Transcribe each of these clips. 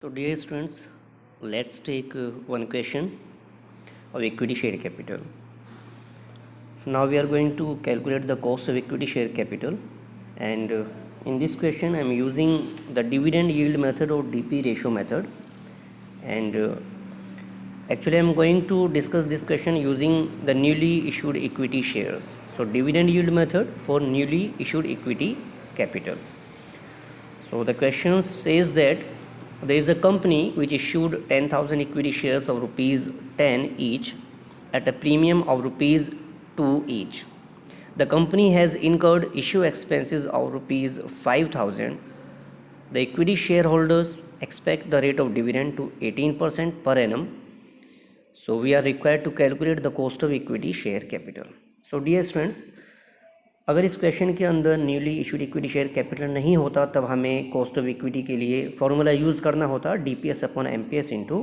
So dear students, let's take one question of equity share capital. So now we are going to calculate the cost of equity share capital, and in this question I am using the dividend yield method or DP ratio method, and actually I am going to discuss this question using the newly issued equity shares. So dividend yield method for newly issued equity capital. So the question says that there is a company which issued 10,000 equity shares of rupees 10 each at a premium of rupees 2 each. The company has incurred issue expenses of rupees 5,000. The equity shareholders expect the rate of dividend to 18% per annum. So we are required to calculate the cost of equity share capital. So dear students, अगर इस question के अंदर newly issued equity share capital नहीं होता तब हमें cost of equity के लिए फॉर्मूला यूज़ करना होता DPS upon MPS into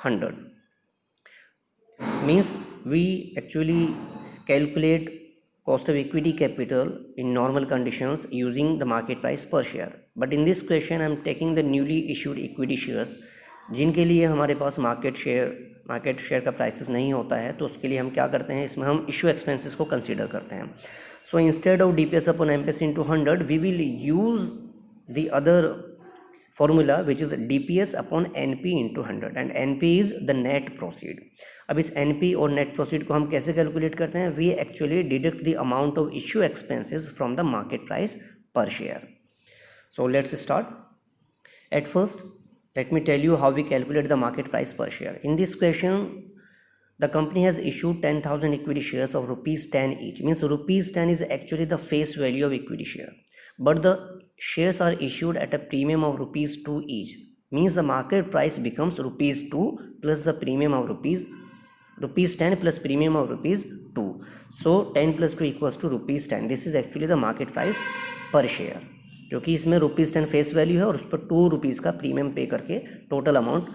100. Means we actually calculate cost of equity capital in normal conditions using the market price per share. But in this question I am taking the newly issued equity shares जिनके लिए हमारे पास market share का prices नहीं होता है, तो उसके लिए हम क्या करते हैं, इसमें हम इशू एक्सपेंसेस को कंसीडर करते हैं. So instead of DPS upon MPS into 100 we will use the other formula which is DPS upon NP into 100 and NP is the net proceed. अब इस NP और net proceed को हम कैसे calculate करते हैं? We actually deduct the amount of issue expenses from the market price per share. So let's start. At first, let me tell you how we calculate the market price per share. In this question, the company has issued 10,000 equity shares of rupees 10 each. Means rupees 10 is actually the face value of equity share, but the shares are issued at a premium of rupees 2 each. Means the market price becomes rupees 2 plus the premium of rupees 10 plus premium of rupees 2. So 10 plus 2 equals to rupees 10. This is actually the market price per share, क्योंकि इसमें rupees 10 face value है और उस पर 2 rupees का premium पे करके total amount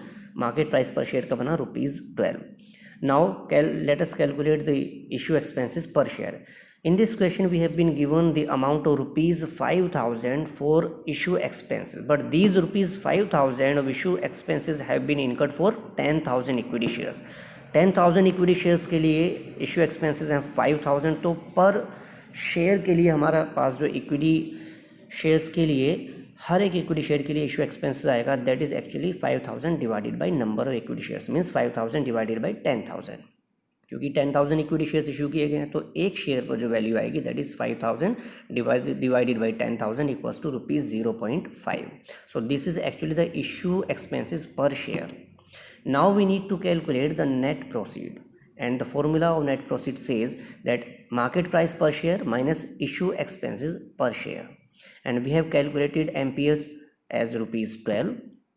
market price पर शेयर का बना rupees 12. Now let us calculate the issue expenses per share. In this question we have been given the amount of rupees 5,000 for issue expenses, but these rupees 5,000 of issue expenses have been incurred for 10,000 equity shares. 10,000 equity shares के लिए issue expenses हैं 5,000, तो पर share के लिए हमारा पास जो equity shares के लिए हर एक इक्विटी शेयर के लिए इशू एक्सपेंसेस आएगा, that is actually 5,000 divided by number of equity shares, means 5,000 divided by 10,000. क्योंकि 10,000 इक्विटी शेयर्स इशू किए गए हैं तो एक शेयर पर जो वैल्यू आएगी that is 5,000 divided by 10,000 equals to rupees 0.5. So this is actually the issue expenses per share. Now we need to calculate the net proceed, and the formula of net proceed says that market price per share minus issue expenses per share, and we have calculated MPS as rupees 12.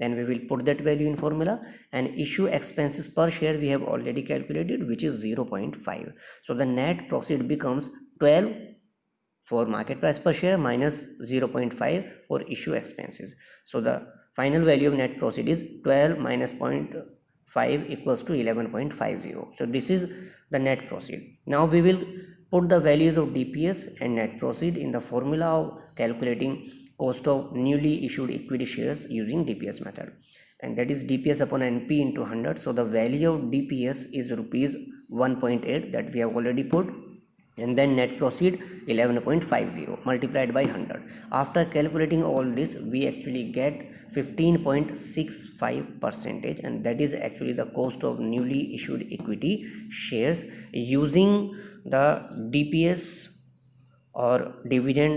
Then we will put that value in formula, and issue expenses per share we have already calculated, which is 0.5. So the net proceed becomes 12 for market price per share minus 0.5 for issue expenses. So the final value of net proceed is 12 minus 0.5 equals to 11.50. So this is the net proceed. Now we will put the values of DPS and net proceed in the formula of calculating cost of newly issued equity shares using DPS method, and that is DPS upon NP into 100. So the value of DPS is rupees 1.8 that we have already put, and then net proceed 11.50 multiplied by 100. After calculating all this we actually get 15.65%, and that is actually the cost of newly issued equity shares using the DPS or dividend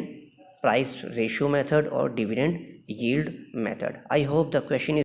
price ratio method or dividend yield method. I hope the question is